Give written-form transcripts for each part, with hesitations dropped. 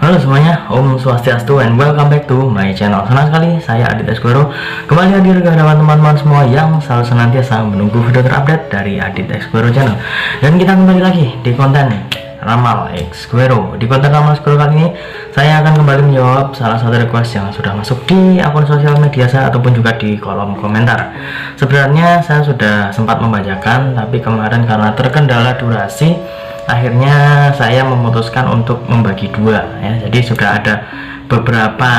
Halo semuanya, Om Swastiastu and welcome back to my channel. Senang sekali saya Adit Esquero kembali hadir ke hadapan teman-teman semua yang selalu senantiasa menunggu video terupdate dari Adit Esquero channel. Dan kita kembali lagi di konten Ramal Esquero. Di konten Ramal Esquero kali ini saya akan kembali menjawab salah satu request yang sudah masuk di akun sosial media saya ataupun juga di kolom komentar. Sebenarnya saya sudah sempat membacakan, tapi kemarin karena terkendala durasi, akhirnya saya memutuskan untuk membagi dua ya. Jadi sudah ada beberapa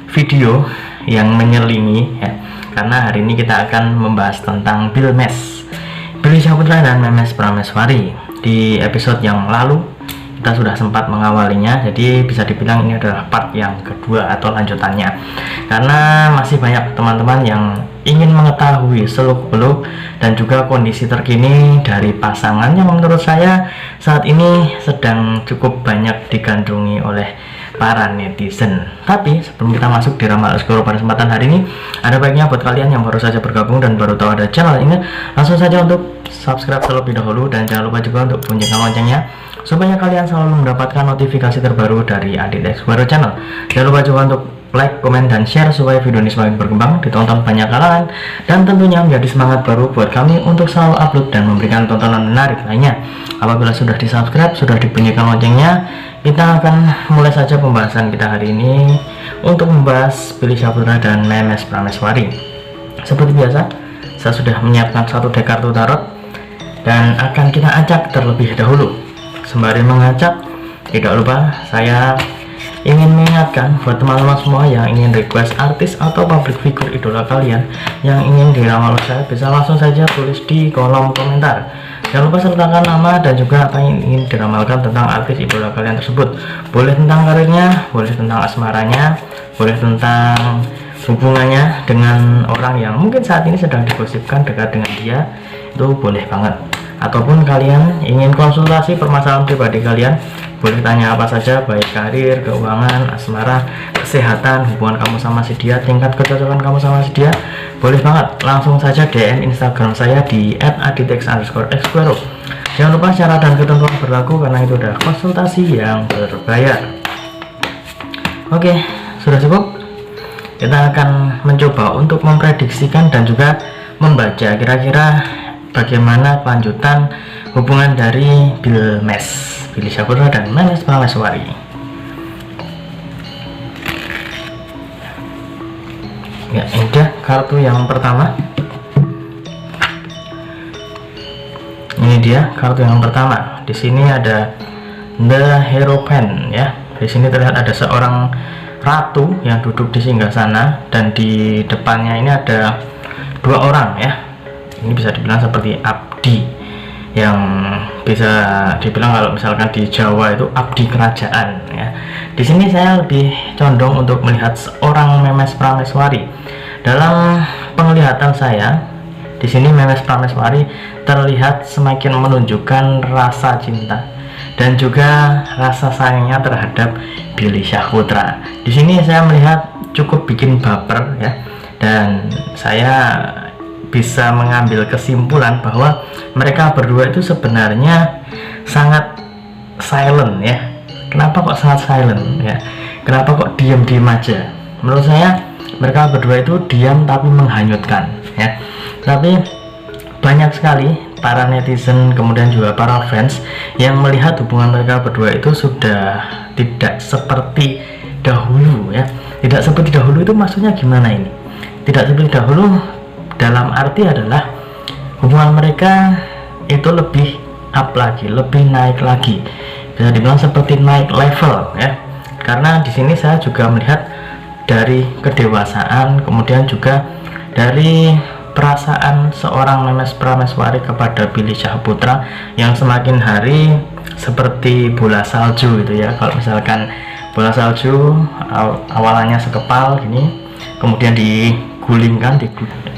video yang menyelingi ya, karena hari ini kita akan membahas tentang Billy Syahputra dan Memes Prameswari. Di episode yang lalu kita sudah sempat mengawalinya, jadi bisa dibilang ini adalah part yang kedua atau lanjutannya, karena masih banyak teman-teman yang ingin mengetahui seluk-beluk dan juga kondisi terkini dari pasangan yang menurut saya saat ini sedang cukup banyak digandrungi oleh para netizen. Tapi sebelum kita masuk di Ramal Esquero pada kesempatan hari ini, ada baiknya buat kalian yang baru saja bergabung dan baru tahu ada channel ini, langsung saja untuk subscribe terlebih dahulu, dan jangan lupa juga untuk bunyikan loncengnya supaya kalian selalu mendapatkan notifikasi terbaru dari Adit Esquero channel. Jangan lupa juga untuk like, komen, dan share supaya video ini semakin berkembang, ditonton banyak kalangan, dan tentunya menjadi semangat baru buat kami untuk selalu upload dan memberikan tontonan menarik lainnya. Apabila sudah di subscribe, sudah dibunyikan loncengnya, kita akan mulai saja pembahasan kita hari ini untuk membahas Billy Syahputra dan Memes Prameswari. Seperti biasa, saya sudah menyiapkan satu deck kartu tarot dan akan kita acak terlebih dahulu. Sembari mengacak, tidak lupa saya ingin mengingatkan buat teman-teman semua yang ingin request artis atau public figure idola kalian yang ingin diramal oleh saya, bisa langsung saja tulis di kolom komentar. Jangan lupa sertakan nama dan juga apa yang ingin diramalkan tentang artis idola kalian tersebut. Boleh tentang karirnya, boleh tentang asmaranya, boleh tentang hubungannya dengan orang yang mungkin saat ini sedang digosipkan dekat dengan dia, itu boleh banget. Ataupun kalian ingin konsultasi permasalahan pribadi kalian, boleh tanya apa saja, baik karir, keuangan, asmara, kesehatan, hubungan kamu sama si dia, tingkat kecocokan kamu sama si dia, boleh banget. Langsung saja DM Instagram saya di @aditex_esquero. Jangan lupa syarat dan ketentuan berlaku karena itu adalah konsultasi yang berbayar. Oke, sudah cukup. Kita akan mencoba untuk memprediksikan dan juga membaca kira-kira bagaimana kelanjutan hubungan dari Billy Syahputra dan Memes Prameswari. Ya, ini dia kartu yang pertama. Ini dia kartu yang pertama. Di sini ada The Hierophant ya. Di sini terlihat ada seorang ratu yang duduk di singgasana, dan di depannya ini ada dua orang ya. Ini bisa dibilang seperti abdi, yang bisa dibilang kalau misalkan di Jawa itu abdi kerajaan ya. Di sini saya lebih condong untuk melihat seorang Memes Prameswari. Dalam penglihatan saya, di sini Memes Prameswari terlihat semakin menunjukkan rasa cinta dan juga rasa sayangnya terhadap Billy Syahputra. Di sini saya melihat cukup bikin baper ya, dan saya bisa mengambil kesimpulan bahwa mereka berdua itu sebenarnya sangat silent ya. Kenapa kok sangat silent ya? Kenapa kok diam-diam aja? Menurut saya mereka berdua itu diam tapi menghanyutkan ya. Tapi banyak sekali para netizen kemudian juga para fans yang melihat hubungan mereka berdua itu sudah tidak seperti dahulu ya. Tidak seperti dahulu itu maksudnya gimana ini? Tidak seperti dahulu dalam arti adalah hubungan mereka itu lebih up lagi, lebih naik lagi, bisa dibilang seperti naik level ya. Karena di sini saya juga melihat dari kedewasaan, kemudian juga dari perasaan seorang Memes Prameswari kepada Billy Syahputra yang semakin hari seperti bola salju gitu ya. Kalau misalkan bola salju awalannya sekepal gini, kemudian digulingkan,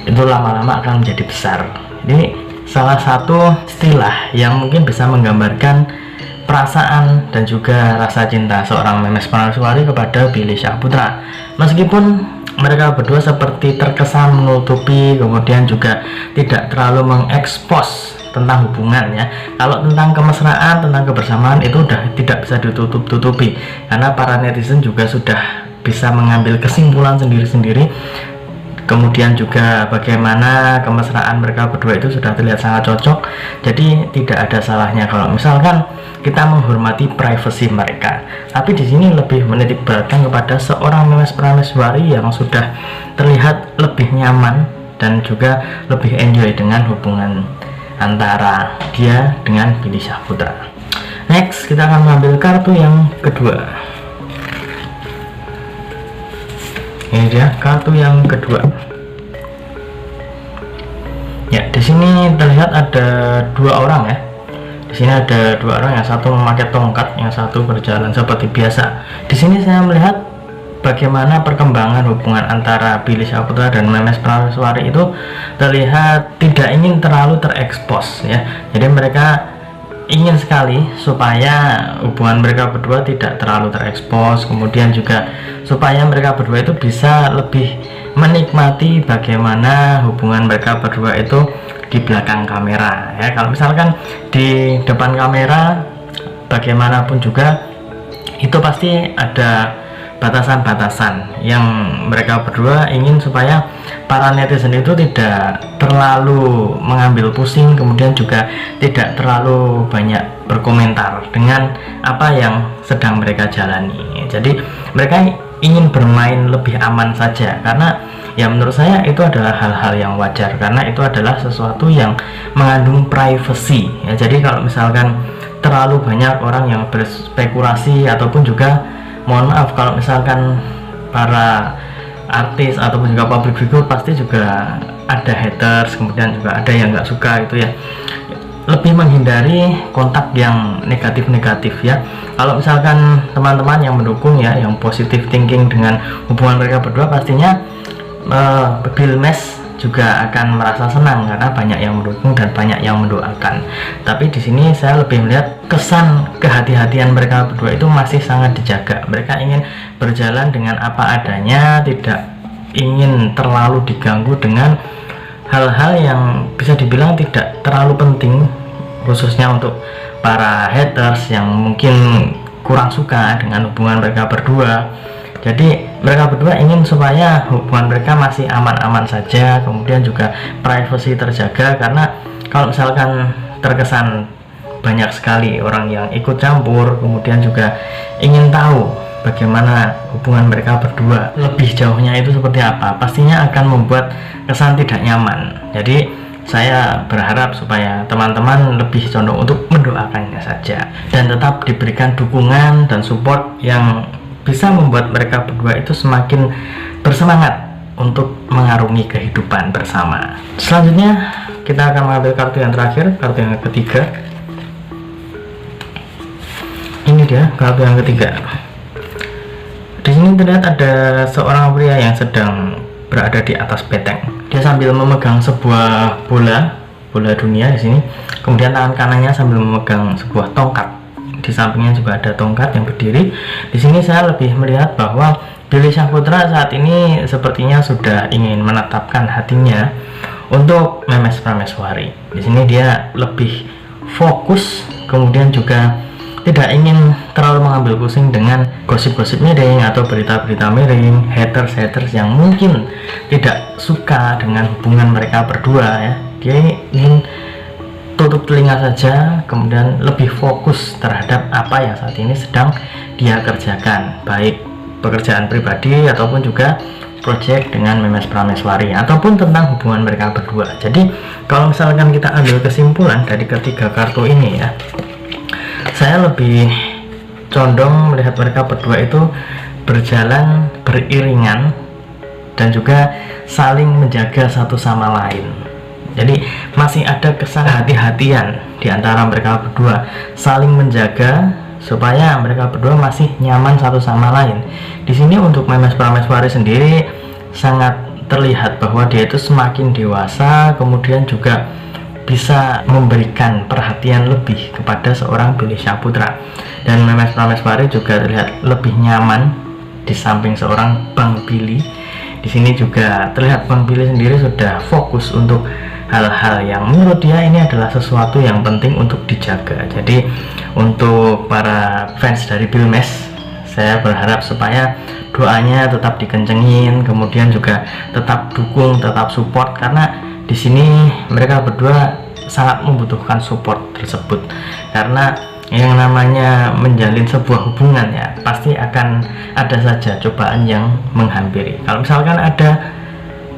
itu lama-lama akan menjadi besar. Ini salah satu istilah yang mungkin bisa menggambarkan perasaan dan juga rasa cinta seorang Memes Prameswari kepada Billy Syahputra. Meskipun mereka berdua seperti terkesan menutupi, kemudian juga tidak terlalu mengekspos tentang hubungan ya. Kalau tentang kemesraan, tentang kebersamaan itu udah tidak bisa ditutup-tutupi, karena para netizen juga sudah bisa mengambil kesimpulan sendiri-sendiri. Kemudian juga bagaimana kemesraan mereka berdua itu sudah terlihat sangat cocok. Jadi tidak ada salahnya kalau misalkan kita menghormati privasi mereka. Tapi di sini lebih menitik beratkan kepada seorang Memes Prameswari yang sudah terlihat lebih nyaman dan juga lebih enjoy dengan hubungan antara dia dengan Billy Syahputra. Next, kita akan mengambil kartu yang kedua. Ini dia kartu yang kedua. Ya, di sini terlihat ada dua orang ya. Di sini ada dua orang, yang satu memakai tongkat, yang satu berjalan seperti biasa. Di sini saya melihat bagaimana perkembangan hubungan antara Billy Syahputra dan Memes Prameswari itu terlihat tidak ingin terlalu terekspos ya. Jadi mereka ingin sekali supaya hubungan mereka berdua tidak terlalu terekspos, kemudian juga supaya mereka berdua itu bisa lebih menikmati bagaimana hubungan mereka berdua itu di belakang kamera ya. Kalau misalkan di depan kamera bagaimanapun juga itu pasti ada batasan-batasan yang mereka berdua ingin supaya para netizen itu tidak terlalu mengambil pusing, kemudian juga tidak terlalu banyak berkomentar dengan apa yang sedang mereka jalani. Jadi mereka ingin bermain lebih aman saja, karena ya menurut saya itu adalah hal-hal yang wajar, karena itu adalah sesuatu yang mengandung privacy ya. Jadi kalau misalkan terlalu banyak orang yang berspekulasi, ataupun juga mohon maaf kalau misalkan para artis ataupun juga public figure pasti juga ada haters, kemudian juga ada yang nggak suka itu ya. Lebih menghindari kontak yang negatif-negatif ya. Kalau misalkan teman-teman yang mendukung ya, yang positive thinking dengan hubungan mereka berdua, pastinya Bilmes juga akan merasa senang karena banyak yang mendukung dan banyak yang mendoakan. Tapi di sini saya lebih melihat kesan kehati-hatian mereka berdua itu masih sangat dijaga. Mereka ingin berjalan dengan apa adanya, tidak ingin terlalu diganggu dengan hal-hal yang bisa dibilang tidak terlalu penting, khususnya untuk para haters yang mungkin kurang suka dengan hubungan mereka berdua. Jadi mereka berdua ingin supaya hubungan mereka masih aman-aman saja, kemudian juga privasi terjaga, karena kalau misalkan terkesan banyak sekali orang yang ikut campur, kemudian juga ingin tahu bagaimana hubungan mereka berdua lebih jauhnya itu seperti apa, pastinya akan membuat kesan tidak nyaman. Jadi saya berharap supaya teman-teman lebih condong untuk mendoakannya saja dan tetap diberikan dukungan dan support yang bisa membuat mereka berdua itu semakin bersemangat untuk mengarungi kehidupan bersama. Selanjutnya kita akan mengambil kartu yang terakhir, kartu yang ketiga. Ini dia kartu yang ketiga. Di sini terlihat ada seorang pria yang sedang berada di atas beteng. Dia sambil memegang sebuah bola dunia di sini. Kemudian tangan kanannya sambil memegang sebuah tongkat. Di sampingnya juga ada tongkat yang berdiri. Di sini saya lebih melihat bahwa Billy Syahputra saat ini sepertinya sudah ingin menetapkan hatinya untuk Memes Prameswari. Di sini dia lebih fokus, kemudian juga tidak ingin terlalu mengambil pusing dengan gosip-gosip miring atau berita-berita miring, haters yang mungkin tidak suka dengan hubungan mereka berdua ya. Dia ingin tutup telinga saja, kemudian lebih fokus terhadap apa yang saat ini sedang dia kerjakan, baik pekerjaan pribadi ataupun juga project dengan Memes Prameswari ataupun tentang hubungan mereka berdua. Jadi kalau misalkan kita ambil kesimpulan dari ketiga kartu ini ya, saya lebih condong melihat mereka berdua itu berjalan beriringan dan juga saling menjaga satu sama lain. Jadi masih ada kesan hati-hatian di antara mereka berdua, saling menjaga supaya mereka berdua masih nyaman satu sama lain. Di sini untuk Memes Prameswari sendiri sangat terlihat bahwa dia itu semakin dewasa, kemudian juga bisa memberikan perhatian lebih kepada seorang Billy Syahputra. Dan Memes Prameswari juga terlihat lebih nyaman di samping seorang Bang Billy di sini juga terlihat Bang Billy sendiri sudah fokus untuk hal-hal yang menurut dia ini adalah sesuatu yang penting untuk dijaga. Jadi untuk para fans dari Billmesh, saya berharap supaya doanya tetap dikencengin, kemudian juga tetap dukung, tetap support, karena di sini mereka berdua sangat membutuhkan support tersebut. Karena yang namanya menjalin sebuah hubungan ya pasti akan ada saja cobaan yang menghampiri. Kalau misalkan ada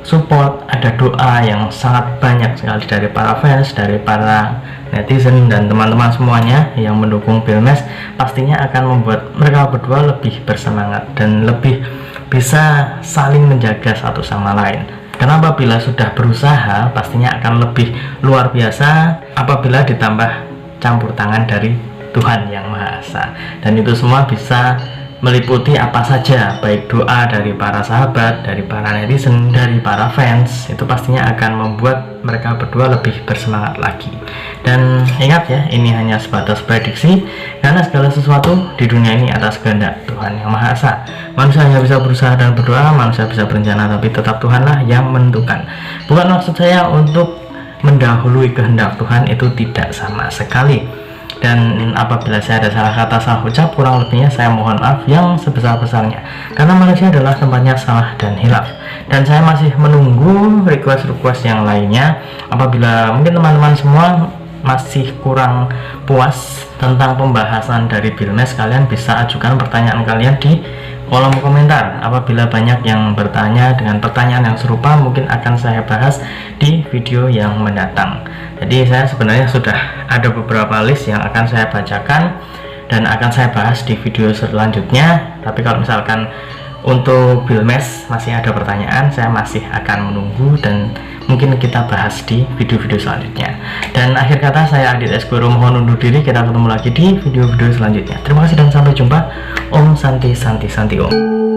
support, ada doa yang sangat banyak sekali dari para fans, dari para netizen dan teman-teman semuanya yang mendukung Billmesh, pastinya akan membuat mereka berdua lebih bersemangat dan lebih bisa saling menjaga satu sama lain. Karena apabila sudah berusaha, pastinya akan lebih luar biasa apabila ditambah campur tangan dari Tuhan Yang Maha Esa. Dan itu semua bisa meliputi apa saja, baik doa dari para sahabat, dari para netizen, dari para fans. Itu pastinya akan membuat mereka berdua lebih bersemangat lagi. Dan ingat ya, ini hanya sebatas prediksi, karena segala sesuatu di dunia ini atas kehendak Tuhan Yang Maha Esa. Manusia hanya bisa berusaha dan berdoa, manusia bisa berencana, tapi tetap Tuhanlah yang menentukan. Bukan maksud saya untuk mendahului kehendak Tuhan, itu tidak sama sekali. Dan apabila saya ada salah kata, salah ucap, kurang lebihnya saya mohon maaf yang sebesar-besarnya, karena manusia adalah tempatnya salah dan hilaf. Dan saya masih menunggu request-request yang lainnya. Apabila mungkin teman-teman semua masih kurang puas tentang pembahasan dari Billmesh, kalian bisa ajukan pertanyaan kalian di kolom komentar. Apabila banyak yang bertanya dengan pertanyaan yang serupa, mungkin akan saya bahas di video yang mendatang. Jadi saya sebenarnya sudah ada beberapa list yang akan saya bacakan dan akan saya bahas di video selanjutnya. Tapi kalau misalkan untuk Billmesh masih ada pertanyaan, saya masih akan menunggu dan mungkin kita bahas di video-video selanjutnya. Dan akhir kata, saya Adit Esquero mohon undur diri. Kita ketemu lagi di video-video selanjutnya. Terima kasih dan sampai jumpa. Om Santi Santi Santi Om.